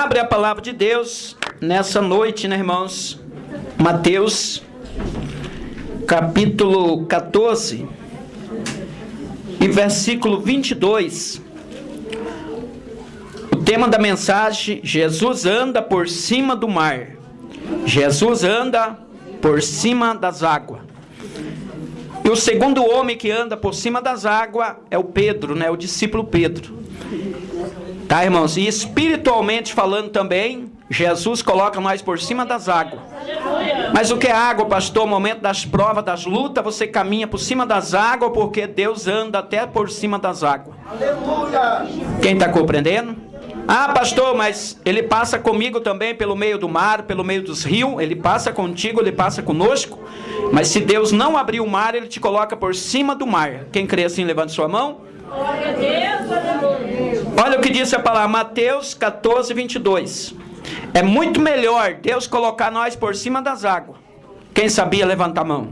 Abre a palavra de Deus nessa noite, né, irmãos? Mateus, capítulo 14, e versículo 22. O tema da mensagem: Jesus anda por cima do mar. Jesus anda por cima das águas. E o segundo homem que anda por cima das águas é o Pedro, né? O discípulo Pedro. Tá, irmãos? E espiritualmente falando também, Jesus coloca nós por cima das águas. Mas o que é água, pastor? No momento das provas, das lutas, você caminha por cima das águas, porque Deus anda até por cima das águas. Aleluia! Quem está compreendendo? Ah, pastor, mas ele passa comigo também pelo meio do mar, pelo meio dos rios. Ele passa contigo, ele passa conosco. Mas se Deus não abrir o mar, ele te coloca por cima do mar. Quem crê assim, levante sua mão. Olha o que disse a palavra, Mateus 14, 22. É muito melhor Deus colocar nós por cima das águas. Quem sabia, levanta a mão.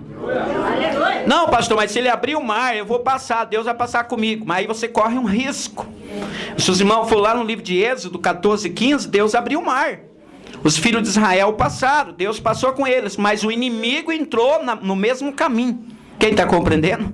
Não, pastor, mas se ele abrir o mar, eu vou passar, Deus vai passar comigo. Mas aí você corre um risco. Se os irmãos for lá no livro de Êxodo 14, 15, Deus abriu o mar. Os filhos de Israel passaram, Deus passou com eles, mas o inimigo entrou no mesmo caminho. Quem está compreendendo?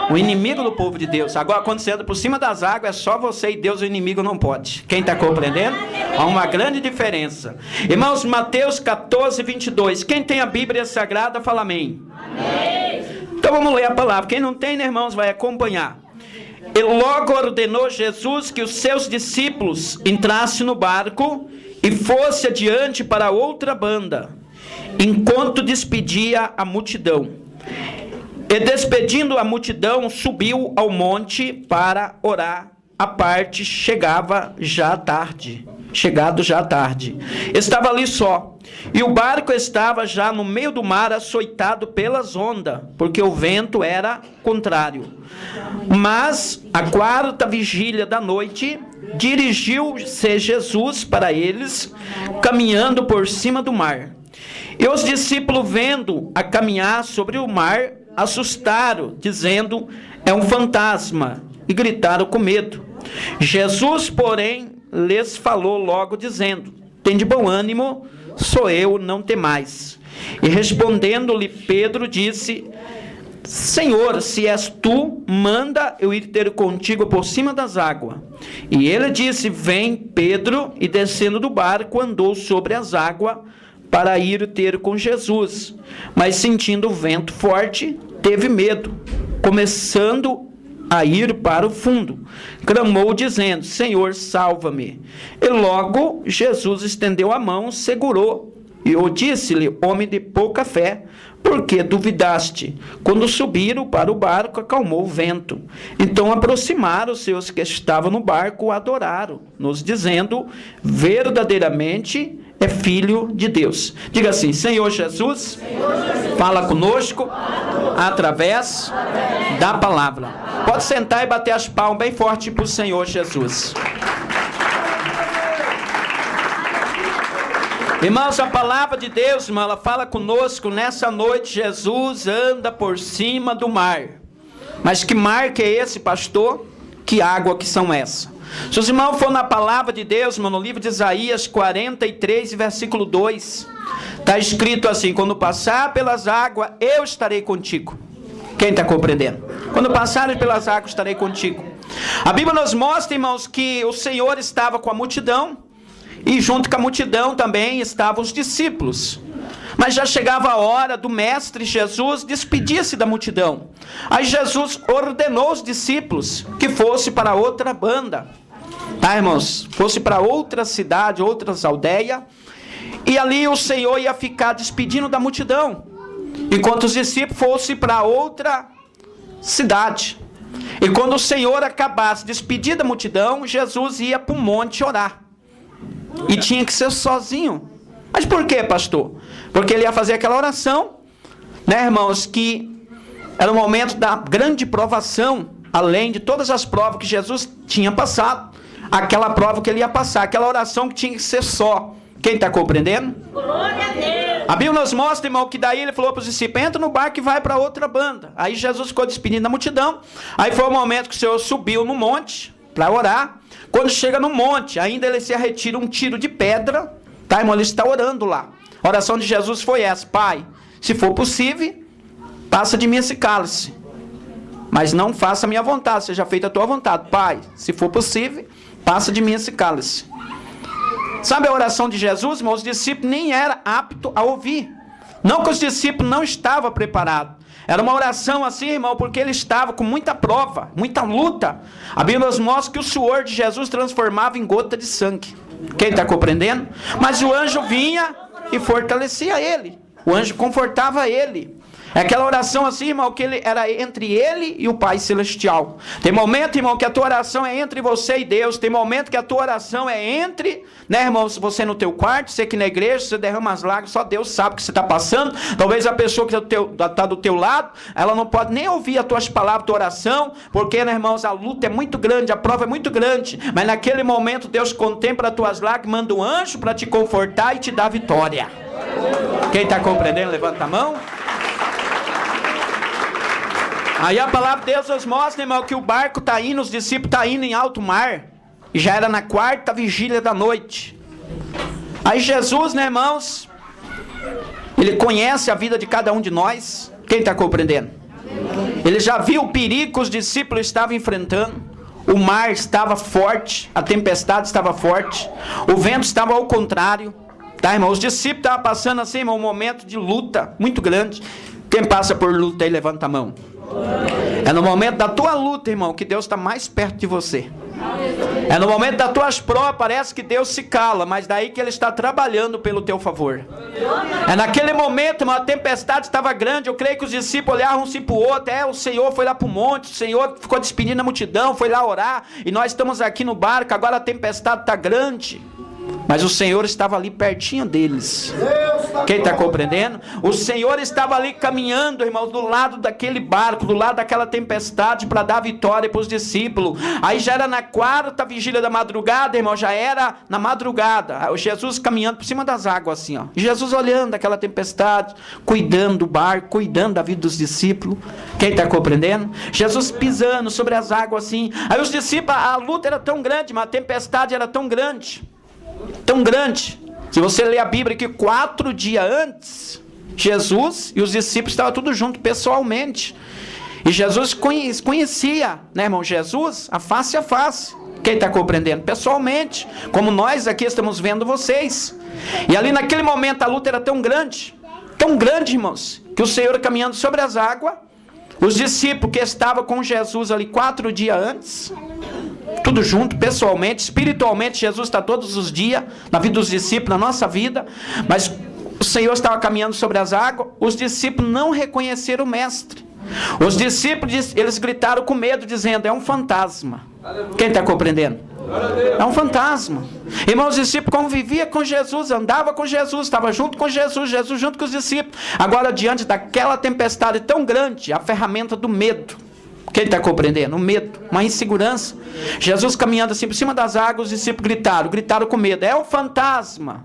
O inimigo do povo de Deus. Agora, quando você anda por cima das águas, é só você e Deus, o inimigo não pode. Quem está compreendendo? Há uma grande diferença. Irmãos, Mateus 14, 22. Quem tem a Bíblia Sagrada, fala amém. Amém. Então vamos ler a palavra. Quem não tem, né, irmãos, vai acompanhar. E logo ordenou Jesus que os seus discípulos entrassem no barco e fosse adiante para outra banda, enquanto despedia a multidão. E despedindo a multidão, subiu ao monte para orar. A parte chegado já tarde. Estava ali só. E o barco estava já no meio do mar, açoitado pelas ondas, porque o vento era contrário. Mas, à quarta vigília da noite, dirigiu-se Jesus para eles, caminhando por cima do mar. E os discípulos, vendo a caminhar sobre o mar, assustaram, dizendo: é um fantasma, e gritaram com medo. Jesus, porém, lhes falou logo, dizendo: tende bom ânimo, sou eu, não temais. E respondendo-lhe Pedro, disse: Senhor, se és tu, manda eu ir ter contigo por cima das águas. E ele disse: vem. Pedro, e descendo do barco, andou sobre as águas para ir ter com Jesus. Mas sentindo o vento forte, teve medo, começando a ir para o fundo. Clamou dizendo: Senhor, salva-me. E logo Jesus estendeu a mão, segurou. E eu disse-lhe: homem de pouca fé, por que duvidaste? Quando subiram para o barco, acalmou o vento. Então aproximaram-se os que estavam no barco, o adoraram, nos dizendo: verdadeiramente é Filho de Deus. Diga assim: Senhor Jesus, fala conosco através da palavra. Pode sentar e bater as palmas bem forte para o Senhor Jesus. Irmãos, a palavra de Deus, irmão, ela fala conosco nessa noite. Jesus anda por cima do mar. Mas que mar que é esse, pastor? Que água que são essas? Se os irmãos for na palavra de Deus, irmão, no livro de Isaías 43, versículo 2, está escrito assim: quando passar pelas águas, eu estarei contigo. Quem está compreendendo? Quando passarem pelas águas, estarei contigo. A Bíblia nos mostra, irmãos, que o Senhor estava com a multidão, e junto com a multidão também estavam os discípulos. Mas já chegava a hora do mestre Jesus despedir-se da multidão. Aí Jesus ordenou os discípulos que fosse para outra banda. Tá, irmãos? Fosse para outra cidade, outras aldeias. E ali o Senhor ia ficar despedindo da multidão, enquanto os discípulos fossem para outra cidade. E quando o Senhor acabasse de despedir da multidão, Jesus ia para o monte orar. E tinha que ser sozinho. Mas por quê, pastor? Porque ele ia fazer aquela oração, né, irmãos, que era o momento da grande provação, além de todas as provas que Jesus tinha passado, aquela prova que ele ia passar, aquela oração que tinha que ser só. Quem está compreendendo? Glória a Deus. A Bíblia nos mostra, irmão, que daí ele falou para os discípulos: entra no barco e vai para outra banda. Aí Jesus ficou despedindo da multidão. Aí foi o momento que o Senhor subiu no monte, para orar. Quando chega no monte, ainda ele se retira um tiro de pedra, tá, irmão? Ele está orando lá. A oração de Jesus foi essa: Pai, se for possível, passa de mim esse cálice, mas não faça a minha vontade, seja feita a tua vontade. Pai, se for possível, passa de mim esse cálice. Sabe a oração de Jesus, irmão? Os discípulos nem eram aptos a ouvir. Não que os discípulos não estavam preparados. Era uma oração assim, irmão, porque ele estava com muita prova, muita luta. A Bíblia nos mostra que o suor de Jesus transformava em gota de sangue. Quem está compreendendo? Mas o anjo vinha e fortalecia ele. O anjo confortava ele. É aquela oração assim, irmão, que ele era entre ele e o Pai Celestial. Tem momento, irmão, que a tua oração é entre você e Deus. Tem momento que a tua oração é entre, né, irmão, você no teu quarto, você aqui na igreja, você derrama as lágrimas, só Deus sabe o que você está passando. Talvez a pessoa que está do teu lado, ela não pode nem ouvir as tuas palavras, a tua oração, porque, né, irmãos, a luta é muito grande, a prova é muito grande. Mas naquele momento Deus contempla as tuas lágrimas, manda um anjo para te confortar e te dar vitória. Quem está compreendendo, levanta a mão. Aí a palavra de Deus nos mostra, irmão, que o barco está indo, os discípulos estão indo em alto mar. E já era na quarta vigília da noite. Aí Jesus, né, irmãos, ele conhece a vida de cada um de nós. Quem está compreendendo? Ele já viu o perigo que os discípulos estavam enfrentando. O mar estava forte, a tempestade estava forte, o vento estava ao contrário. Tá, irmão? Os discípulos estavam passando assim, irmão, um momento de luta muito grande. Quem passa por luta aí, levanta a mão. É no momento da tua luta, irmão, que Deus está mais perto de você. É no momento das tuas provas, parece que Deus se cala, mas daí que Ele está trabalhando pelo teu favor. É naquele momento, irmão, a tempestade estava grande. Eu creio que os discípulos olharam um para o outro. O Senhor foi lá para o monte, o Senhor ficou despedindo a multidão, foi lá orar, e nós estamos aqui no barco, agora a tempestade está grande. Mas o Senhor estava ali pertinho deles. Quem está compreendendo? O Senhor estava ali caminhando, irmãos, do lado daquele barco, do lado daquela tempestade, para dar vitória para os discípulos. Aí já era na quarta vigília da madrugada, irmão, já era na madrugada. Jesus caminhando por cima das águas assim, ó. E Jesus olhando aquela tempestade, cuidando do barco, cuidando da vida dos discípulos. Quem está compreendendo? Jesus pisando sobre as águas assim. Aí os discípulos, a luta era tão grande, mas a tempestade era tão grande. Tão grande. Se você ler a Bíblia que 4 dias antes, Jesus e os discípulos estavam tudo junto pessoalmente. E Jesus conhecia, né, irmão, Jesus a face. Quem está compreendendo? Pessoalmente, como nós aqui estamos vendo vocês. E ali naquele momento a luta era tão grande, irmãos, que o Senhor caminhando sobre as águas, os discípulos que estavam com Jesus ali 4 dias antes, tudo junto, pessoalmente, espiritualmente, Jesus está todos os dias na vida dos discípulos, na nossa vida, mas o Senhor estava caminhando sobre as águas. Os discípulos não reconheceram o Mestre. Os discípulos, eles gritaram com medo, dizendo: é um fantasma. Quem está compreendendo? É um fantasma. Irmãos, os discípulos conviviam com Jesus, andava com Jesus, estava junto com Jesus, Jesus junto com os discípulos. Agora, diante daquela tempestade tão grande, a ferramenta do medo. Quem está compreendendo? O medo, uma insegurança. Jesus caminhando assim por cima das águas, os discípulos gritaram com medo: é um fantasma.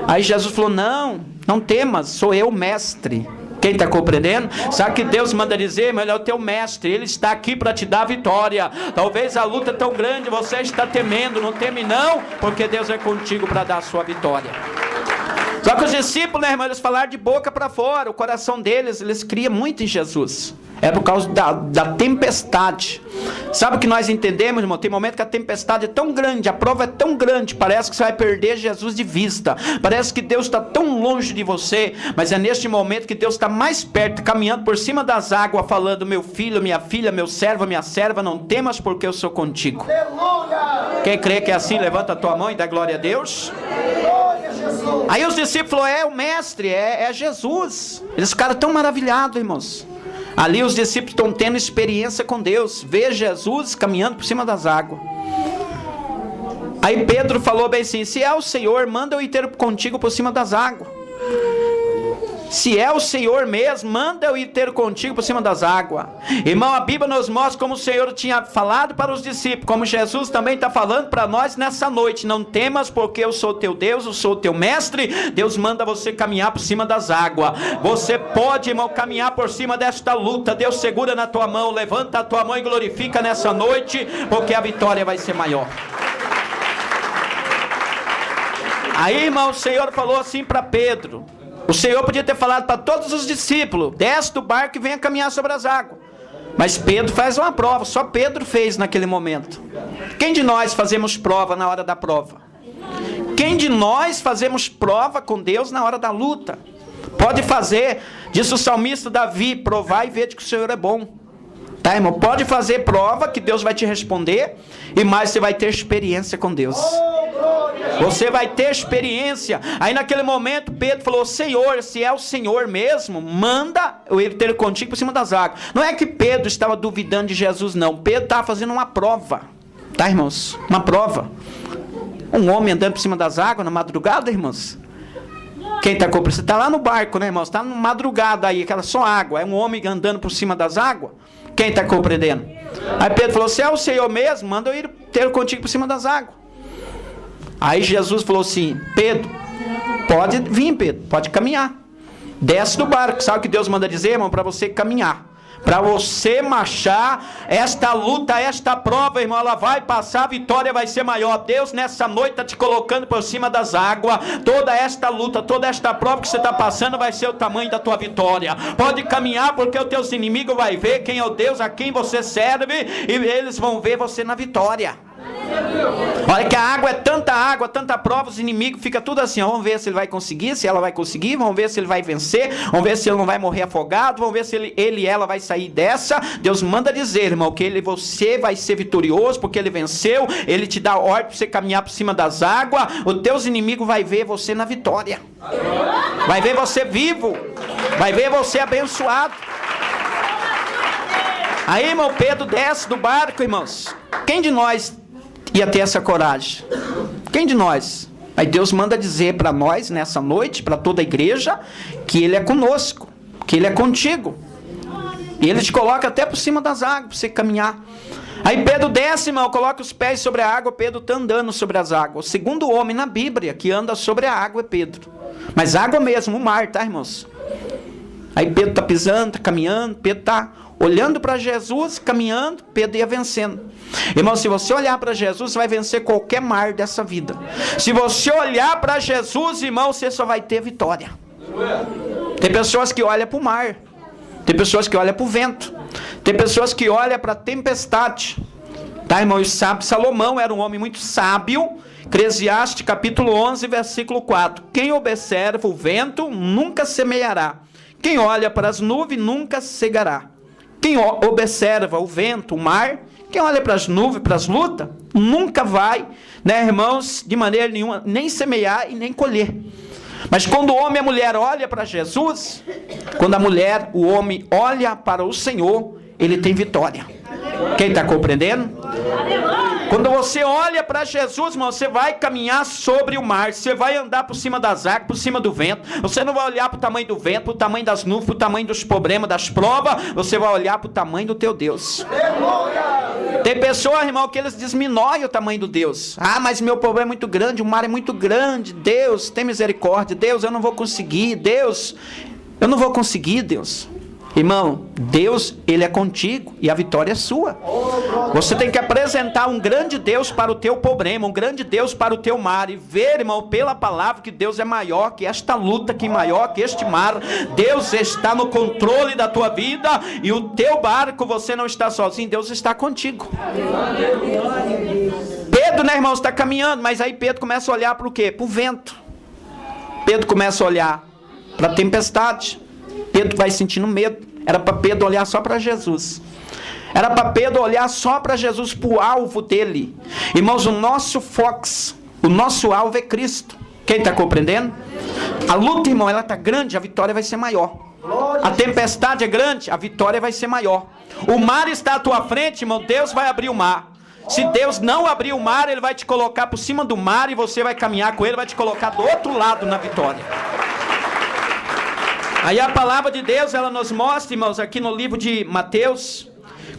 Aí Jesus falou: não temas, sou eu o Mestre. Quem está compreendendo? Sabe que Deus manda dizer? Mas ele é o teu mestre, Ele está aqui para te dar vitória. Talvez a luta é tão grande, você está temendo. Não teme não, porque Deus é contigo para dar a sua vitória. Só que os discípulos, né, irmão, eles falaram de boca para fora. O coração deles, eles criam muito em Jesus. É por causa da tempestade. Sabe o que nós entendemos, irmão? Tem momento que a tempestade é tão grande, a prova é tão grande, parece que você vai perder Jesus de vista. Parece que Deus está tão longe de você. Mas é neste momento que Deus está mais perto, caminhando por cima das águas, falando: meu filho, minha filha, meu servo, minha serva, não temas, porque eu sou contigo. Quem crê que é assim, levanta a tua mão e dá glória a Deus. Aí os discípulos falaram: é o Mestre, é Jesus. Eles ficaram tão maravilhados, irmãos. Ali os discípulos estão tendo experiência com Deus. Vê Jesus caminhando por cima das águas. Aí Pedro falou bem assim: se é o Senhor, manda eu ir ter contigo por cima das águas. se é o Senhor mesmo, manda eu ir ter contigo por cima das águas. Irmão, a Bíblia nos mostra como o Senhor tinha falado para os discípulos, como Jesus também está falando para nós nessa noite. Não temas, porque eu sou teu Deus, eu sou teu mestre. Deus manda você caminhar por cima das águas. Você pode, irmão, caminhar por cima desta luta. Deus segura na tua mão, levanta a tua mão e glorifica nessa noite, porque a vitória vai ser maior. Aí, irmão, o Senhor falou assim para Pedro. O Senhor podia ter falado para todos os discípulos: desce do barco e venha caminhar sobre as águas. Mas Pedro faz uma prova. Só Pedro fez naquele momento. Quem de nós fazemos prova na hora da prova? Quem de nós fazemos prova com Deus na hora da luta? Pode fazer, disse o salmista Davi: provar e ver que o Senhor é bom. Tá, irmão? Pode fazer prova que Deus vai te responder. E mais, você vai ter experiência com Deus. Você vai ter experiência. Aí naquele momento Pedro falou: Senhor, se é o Senhor mesmo, manda eu ir ter contigo por cima das águas. Não é que Pedro estava duvidando de Jesus, não. Pedro estava fazendo uma prova. Tá, irmãos? Uma prova. Um homem andando por cima das águas na madrugada, irmãos. Quem está compreendendo? Você está lá no barco, né, irmãos? Está na madrugada aí, aquela só água. É um homem andando por cima das águas. Quem está compreendendo? Aí Pedro falou: se é o Senhor mesmo, manda eu ir ter contigo por cima das águas. Aí Jesus falou assim: Pedro, pode vir, Pedro, pode caminhar. Desce do barco. Sabe o que Deus manda dizer, irmão? Para você caminhar. Para você marchar, esta luta, esta prova, irmão, ela vai passar, a vitória vai ser maior. Deus nessa noite está te colocando por cima das águas. Toda esta luta, toda esta prova que você está passando vai ser o tamanho da tua vitória. Pode caminhar, porque os teus inimigos vão ver quem é o Deus a quem você serve, e eles vão ver você na vitória. Olha que a água é tanta prova, os inimigos ficam tudo assim, ó, vamos ver se ele vai conseguir, se ela vai conseguir, vamos ver se ele vai vencer, vamos ver se ele não vai morrer afogado, vamos ver se ele e ela vai sair dessa. Deus manda dizer, irmão, que você vai ser vitorioso, porque ele venceu, ele te dá ordem para você caminhar por cima das águas. Os teus inimigos vai ver você na vitória, vai ver você vivo, vai ver você abençoado. Aí, irmão, Pedro desce do barco, irmãos. Quem de nós ia ter essa coragem? Quem de nós? Aí Deus manda dizer para nós nessa noite, para toda a igreja, que Ele é conosco, que Ele é contigo. E Ele te coloca até por cima das águas para você caminhar. Aí Pedro desce, irmão, coloca os pés sobre a água. Pedro está andando sobre as águas. O segundo homem na Bíblia que anda sobre a água é Pedro. Mas água mesmo, o mar, tá, irmãos? Aí Pedro está pisando, está caminhando. Pedro está olhando para Jesus, caminhando. Pedro ia vencendo. Irmão, se você olhar para Jesus, você vai vencer qualquer mar dessa vida. Se você olhar para Jesus, irmão, você só vai ter vitória. Tem pessoas que olham para o mar. Tem pessoas que olham para o vento. Tem pessoas que olham para a tempestade. Tá, irmão? E sabe, Salomão era um homem muito sábio. Eclesiastes capítulo 11, versículo 4. Quem observa o vento nunca semeará. Quem olha para as nuvens nunca cegará. Quem observa o vento, o mar, quem olha para as nuvens, para as lutas, nunca vai, né, irmãos, de maneira nenhuma, nem semear e nem colher. Mas quando o homem e a mulher olham para Jesus, quando a mulher, o homem olha para o Senhor, ele tem vitória. Quem está compreendendo? Quando você olha para Jesus, irmão, você vai caminhar sobre o mar, você vai andar por cima das águas, por cima do vento. Você não vai olhar para o tamanho do vento, para o tamanho das nuvens, para o tamanho dos problemas, das provas. Você vai olhar para o tamanho do teu Deus. Tem pessoas, irmão, que eles diminuem o tamanho do Deus. Ah, mas meu problema é muito grande, o mar é muito grande. Deus, tem misericórdia. Deus, eu não vou conseguir. Deus, eu não vou conseguir, Deus. Irmão, Deus, Ele é contigo e a vitória é sua. Você tem que apresentar um grande Deus para o teu problema, um grande Deus para o teu mar, e ver, irmão, pela palavra, que Deus é maior que esta luta, que maior que este mar. Deus está no controle da tua vida, e o teu barco, você não está sozinho, Deus está contigo. Pedro, né, irmão, está caminhando, mas aí Pedro começa a olhar para o quê? Para o vento. Pedro começa a olhar para a tempestade. Pedro vai sentindo medo. Era para Pedro olhar só para Jesus. Era para Pedro olhar só para Jesus, para o alvo dele. Irmãos, o nosso foco, o nosso alvo é Cristo. Quem está compreendendo? A luta, irmão, ela está grande, a vitória vai ser maior. A tempestade é grande, a vitória vai ser maior. O mar está à tua frente, irmão, Deus vai abrir o mar. Se Deus não abrir o mar, Ele vai te colocar por cima do mar, e você vai caminhar com Ele, vai te colocar do outro lado na vitória. Aí a palavra de Deus, ela nos mostra, irmãos, aqui no livro de Mateus,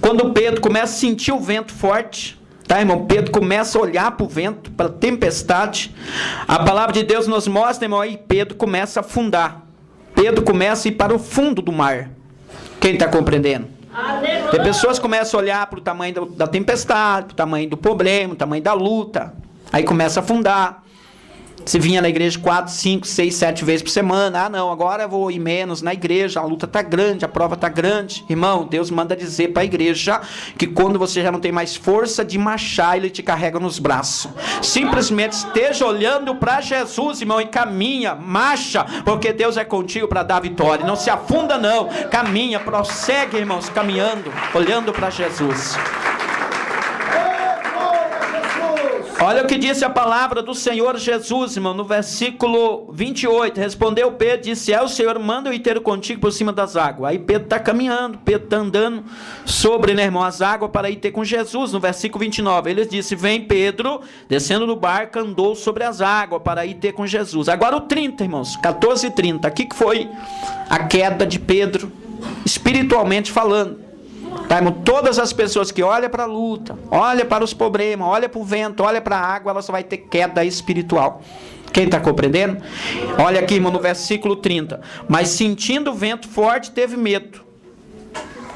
quando Pedro começa a sentir o vento forte, tá, irmão? Pedro começa a olhar para o vento, para a tempestade. A palavra de Deus nos mostra, irmão, aí Pedro começa a afundar. Pedro começa a ir para o fundo do mar. Quem está compreendendo? Tem pessoas que começam a olhar para o tamanho da tempestade, para o tamanho do problema, o tamanho da luta. Aí começa a afundar. Você vinha na igreja 4, 5, 6, 7 vezes por semana. Ah, não, agora eu vou ir menos na igreja. A luta está grande, a prova está grande. Irmão, Deus manda dizer para a igreja que quando você já não tem mais força de marchar, Ele te carrega nos braços. Simplesmente esteja olhando para Jesus, irmão, e caminha, marcha, porque Deus é contigo para dar vitória. Não se afunda, não. Caminha, prossegue, irmãos, caminhando, olhando para Jesus. Olha o que disse a palavra do Senhor Jesus, irmão, no versículo 28. Respondeu Pedro, disse, o Senhor, manda eu ir ter contigo por cima das águas. Aí Pedro está caminhando, Pedro está andando sobre, né, irmão, as águas para ir ter com Jesus. No versículo 29, ele disse, vem Pedro, descendo do barco, andou sobre as águas para ir ter com Jesus. Agora o 30, irmãos, 14 e 30. Aqui que foi a queda de Pedro, espiritualmente falando. Tá, irmão? Todas as pessoas que olham para a luta, olham para os problemas, olham para o vento, olham para a água, elas só vai ter queda espiritual. Quem está compreendendo? Olha aqui, irmão, no versículo 30. Mas sentindo o vento forte, teve medo.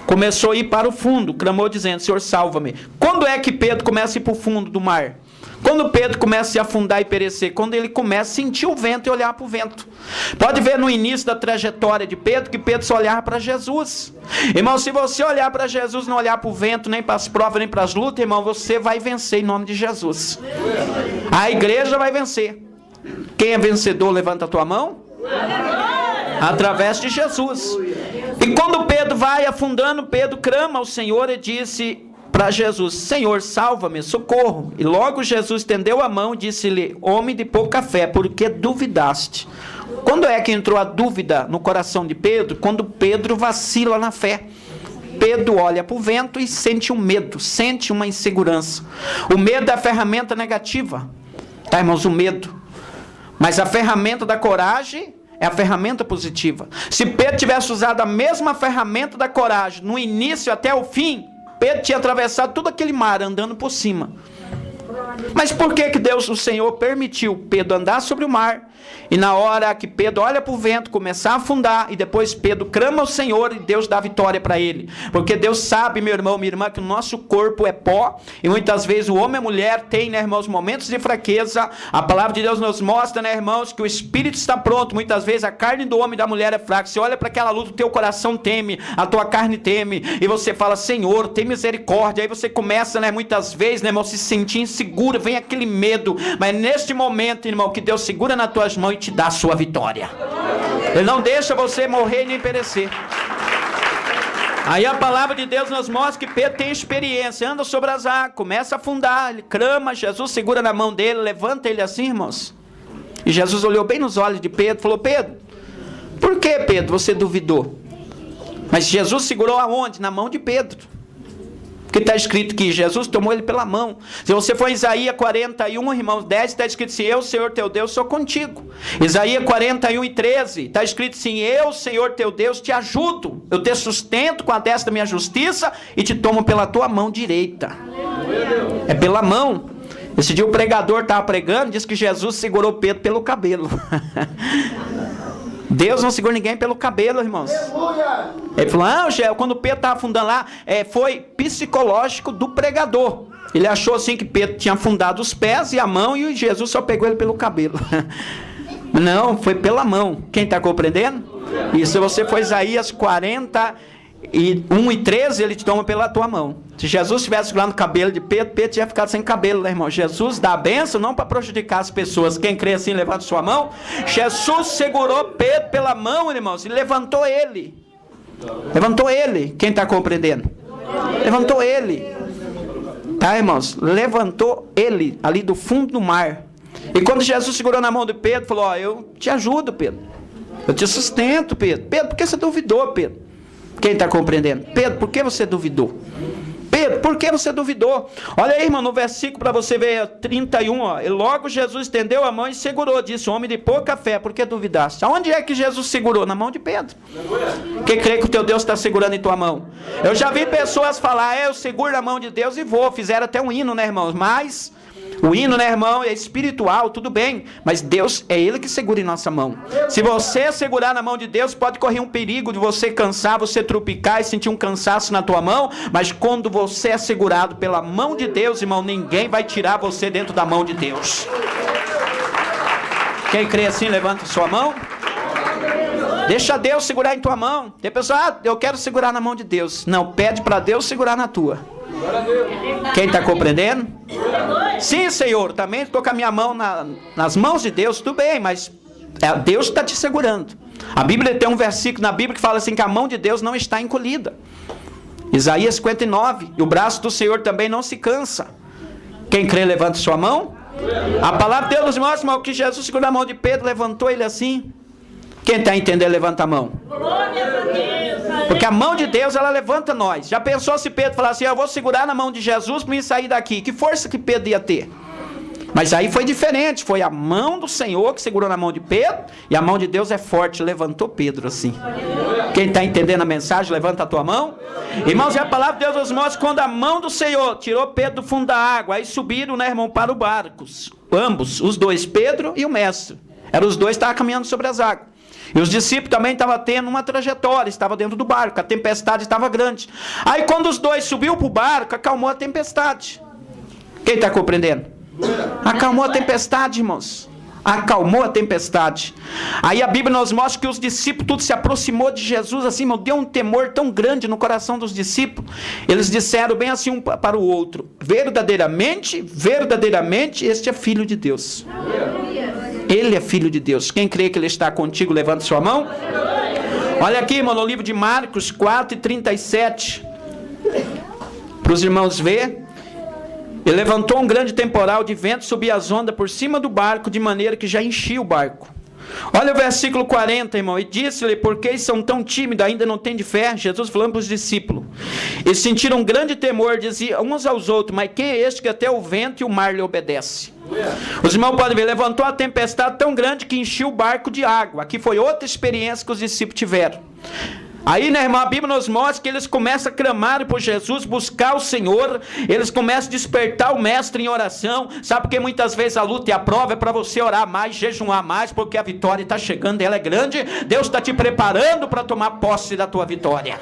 Começou a ir para o fundo, clamou dizendo, Senhor, salva-me. Quando é que Pedro começa a ir para o fundo do mar? Quando Pedro começa a se afundar e perecer, quando ele começa a sentir o vento e olhar para o vento. Pode ver no início da trajetória de Pedro, que Pedro só olhava para Jesus. Irmão, se você olhar para Jesus, não olhar para o vento, nem para as provas, nem para as lutas, irmão, você vai vencer em nome de Jesus. A igreja vai vencer. Quem é vencedor, levanta a tua mão. Através de Jesus. E quando Pedro vai afundando, Pedro clama ao Senhor e disse para Jesus, Senhor, salva-me, socorro. E logo Jesus estendeu a mão e disse-lhe, homem de pouca fé, por que duvidaste? Quando é que entrou a dúvida no coração de Pedro? Quando Pedro vacila na fé. Pedro olha para o vento e sente um medo, sente uma insegurança. O medo é a ferramenta negativa. Tá, irmãos, o medo. Mas a ferramenta da coragem é a ferramenta positiva. Se Pedro tivesse usado a mesma ferramenta da coragem no início até o fim, Pedro tinha atravessado todo aquele mar andando por cima. Mas por que Deus, o Senhor, permitiu Pedro andar sobre o mar? E na hora que Pedro olha para o vento, começar a afundar, e depois Pedro clama ao Senhor e Deus dá vitória para ele. Porque Deus sabe, meu irmão, minha irmã, que o nosso corpo é pó, e muitas vezes o homem e a mulher têm, né, irmãos, momentos de fraqueza. A palavra de Deus nos mostra, né, irmãos, que o espírito está pronto, muitas vezes a carne do homem e da mulher é fraca. Você olha para aquela luta, o teu coração teme, a tua carne teme, e você fala, Senhor, tem misericórdia. Aí você começa, né, muitas vezes, né, irmão, se sentir inseguro, vem aquele medo, mas neste momento, irmão, que Deus segura nas tuas mãos e te dá a sua vitória. Ele não deixa você morrer nem perecer. Aí a palavra de Deus nos mostra que Pedro tem experiência, anda sobre as águas, começa a afundar, ele clama, Jesus segura na mão dele, levanta ele assim, irmãos. E Jesus olhou bem nos olhos de Pedro, falou, Pedro, por que, Pedro, você duvidou? Mas Jesus segurou aonde? Na mão de Pedro. Que está escrito que Jesus tomou ele pela mão. Se você for em Isaías 41, irmãos, 10, está escrito assim, eu, Senhor teu Deus, sou contigo. Isaías 41 e 13, está escrito assim, eu, Senhor teu Deus, te ajudo, eu te sustento com a destra da minha justiça e te tomo pela tua mão direita. É pela mão. Esse dia o pregador estava pregando, disse que Jesus segurou Pedro pelo cabelo. Deus não segura ninguém pelo cabelo, irmãos. Ele falou, quando Pedro estava afundando lá, foi psicológico do pregador. Ele achou assim que Pedro tinha afundado os pés e a mão e Jesus só pegou ele pelo cabelo. Não, foi pela mão. Quem está compreendendo? E se você for Isaías 41 e 13, ele te toma pela tua mão. Se Jesus tivesse segurando o cabelo de Pedro, Pedro tinha ficado sem cabelo, né, irmão? Jesus dá a bênção não para prejudicar as pessoas. Quem crê assim, levanta sua mão. Jesus segurou Pedro pela mão, irmãos, e levantou ele. Levantou ele. Quem está compreendendo? Levantou ele. Tá, irmãos? Levantou ele ali do fundo do mar. E quando Jesus segurou na mão de Pedro, falou, eu te ajudo, Pedro. Eu te sustento, Pedro. Pedro, por que você duvidou, Pedro? Quem está compreendendo? Pedro, por que você duvidou? Pedro, por que você duvidou? Olha aí, irmão, no versículo para você ver 31, ó. E logo Jesus estendeu a mão e segurou, disse, homem de pouca fé, por que duvidaste? Aonde é que Jesus segurou? Na mão de Pedro. Quem crê que o teu Deus está segurando em tua mão? Eu já vi pessoas falar, eu seguro na mão de Deus e vou. Fizeram até um hino, né, irmãos? Mas o hino, né, irmão, é espiritual, tudo bem, mas Deus é Ele que segura em nossa mão. Se você segurar na mão de Deus, pode correr um perigo de você cansar, você trupicar e sentir um cansaço na tua mão, mas quando você é segurado pela mão de Deus, irmão, ninguém vai tirar você dentro da mão de Deus. Quem crê assim, levanta sua mão. Deixa Deus segurar em tua mão. Tem pessoa, eu quero segurar na mão de Deus. Não, pede para Deus segurar na tua. Quem está compreendendo? Sim, Senhor, também estou com a minha mão nas mãos de Deus, tudo bem, mas Deus está te segurando. A Bíblia tem um versículo na Bíblia que fala assim, que a mão de Deus não está encolhida. Isaías 59, e o braço do Senhor também não se cansa. Quem crê, levanta sua mão. A palavra de Deus nos mostra, irmão, que Jesus segurou a mão de Pedro, levantou ele assim. Quem está entendendo, levanta a mão. Porque a mão de Deus, ela levanta nós. Já pensou se Pedro falasse assim, eu vou segurar na mão de Jesus para me sair daqui? Que força que Pedro ia ter? Mas aí foi diferente. Foi a mão do Senhor que segurou na mão de Pedro. E a mão de Deus é forte. Levantou Pedro assim. Quem está entendendo a mensagem, levanta a tua mão. Irmãos, e a palavra de Deus nos mostra quando a mão do Senhor tirou Pedro do fundo da água. Aí subiram, né, irmão, para o barco. Ambos, os dois, Pedro e o mestre. Eram os dois que estavam caminhando sobre as águas. E os discípulos também estavam tendo uma trajetória, estavam dentro do barco, a tempestade estava grande. Aí quando os dois subiu para o barco, acalmou a tempestade. Quem está compreendendo? Acalmou a tempestade, irmãos. Acalmou a tempestade. Aí a Bíblia nos mostra que os discípulos tudo se aproximou de Jesus, assim, irmão, deu um temor tão grande no coração dos discípulos. Eles disseram bem assim um para o outro, verdadeiramente, este é filho de Deus. Ele é filho de Deus. Quem crê que Ele está contigo, levanta sua mão. Olha aqui, irmão, no livro de Marcos 4:37. Para os irmãos ver. Ele levantou um grande temporal de vento, subia as ondas por cima do barco, de maneira que já enchia o barco. Olha o versículo 40, irmão. E disse-lhe, por que são tão tímidos, ainda não têm de fé? Jesus falando para os discípulos. Eles sentiram um grande temor, diziam uns aos outros, mas quem é este que até o vento e o mar lhe obedece? Os irmãos podem ver, levantou a tempestade tão grande que encheu o barco de água. Aqui foi outra experiência que os discípulos tiveram. Aí, né, irmão, a Bíblia nos mostra que eles começam a clamar por Jesus, buscar o Senhor, eles começam a despertar o mestre em oração, sabe, porque muitas vezes a luta e a prova é para você orar mais, jejuar mais, porque a vitória está chegando, ela é grande, Deus está te preparando para tomar posse da tua vitória.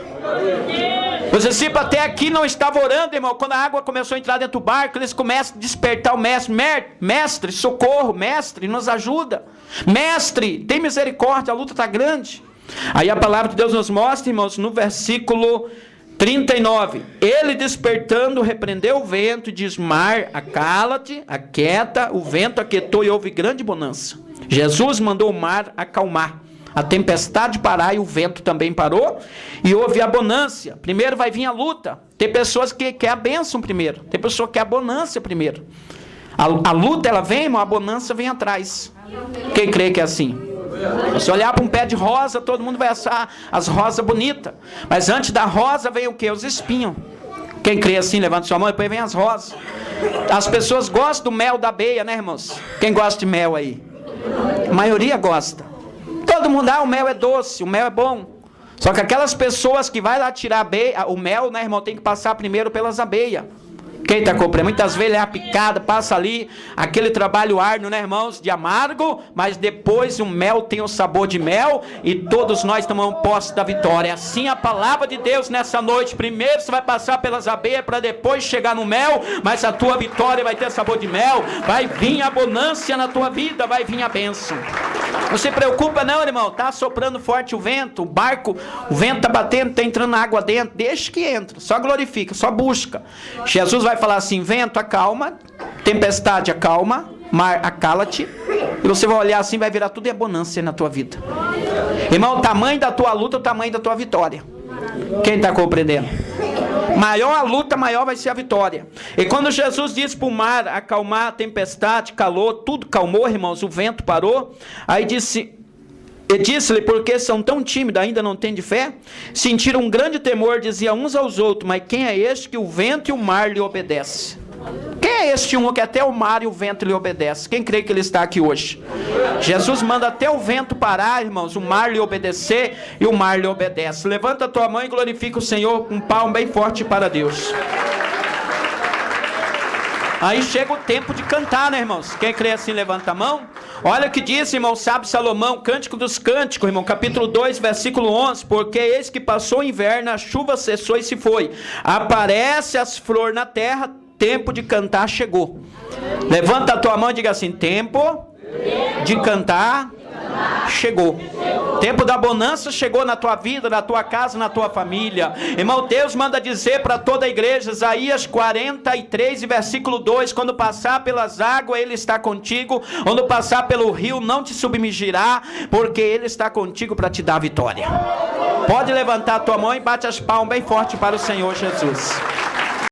Os discípulos até aqui não estavam orando, irmão, quando a água começou a entrar dentro do barco, eles começam a despertar o mestre, mestre, socorro, mestre, nos ajuda, mestre, tem misericórdia, a luta está grande. Aí a palavra de Deus nos mostra, irmãos, no versículo 39. Ele despertando, repreendeu o vento e diz, mar, acala-te, aquieta. O vento aquietou e houve grande bonança. Jesus mandou o mar acalmar, a tempestade parar e o vento também parou. E houve a bonança. Primeiro vai vir a luta. Tem pessoas que querem a bênção primeiro. Tem pessoas que querem a bonança primeiro. A luta ela vem, irmão, a bonança vem atrás. Quem crê que é assim? Se olhar para um pé de rosa, todo mundo vai achar as rosas bonitas. Mas antes da rosa vem o quê? Os espinhos. Quem crê assim, levanta sua mão, depois vem as rosas. As pessoas gostam do mel da abelha, né, irmãos? Quem gosta de mel aí? A maioria gosta. Todo mundo, o mel é doce, o mel é bom. Só que aquelas pessoas que vai lá tirar o mel, né, irmão, tem que passar primeiro pelas abelhas. Quem está comprando? Muitas vezes é a picada, passa ali, aquele trabalho árduo, né, irmãos, de amargo, mas depois o mel tem o sabor de mel e todos nós tomamos posse da vitória. Assim a palavra de Deus nessa noite, primeiro você vai passar pelas abelhas para depois chegar no mel, mas a tua vitória vai ter sabor de mel, vai vir a bonança na tua vida, vai vir a bênção. Não se preocupa não, irmão, está soprando forte o vento, o barco, o vento está batendo, está entrando água dentro, deixa que entra, só glorifica, só busca. Jesus vai falar assim, vento, acalma, tempestade, acalma, mar, acala-te, e você vai olhar assim, vai virar tudo em bonança na tua vida. Irmão, o tamanho da tua luta, o tamanho da tua vitória. Quem está compreendendo? Maior a luta, maior vai ser a vitória. E quando Jesus disse para o mar acalmar, a tempestade calou, tudo calmou, irmãos, o vento parou. Aí disse, E disse-lhe, porque são tão tímidos, ainda não têm de fé? Sentiram um grande temor, diziam uns aos outros, mas quem é este que o vento e o mar lhe obedecem? Quem é este que até o mar e o vento lhe obedecem? Quem crê que ele está aqui hoje? Jesus manda até o vento parar, irmãos, o mar lhe obedecer e o mar lhe obedece. Levanta a tua mão e glorifica o Senhor com um palmo bem forte para Deus. Aí chega o tempo de cantar, né, irmãos? Quem crê assim, levanta a mão. Olha o que diz, irmão, sábio Salomão, Cântico dos Cânticos, irmão, capítulo 2, versículo 11. Porque eis que passou o inverno, a chuva cessou e se foi. Aparece as flores na terra, tempo de cantar chegou. Levanta a tua mão e diga assim, tempo de cantar chegou. Tempo da bonança chegou na tua vida, na tua casa, na tua família. Irmão, Deus manda dizer para toda a igreja, Isaías 43, versículo 2, quando passar pelas águas, Ele está contigo. Quando passar pelo rio, não te submergirá, porque Ele está contigo para te dar vitória. Pode levantar a tua mão e bate as palmas bem forte para o Senhor Jesus.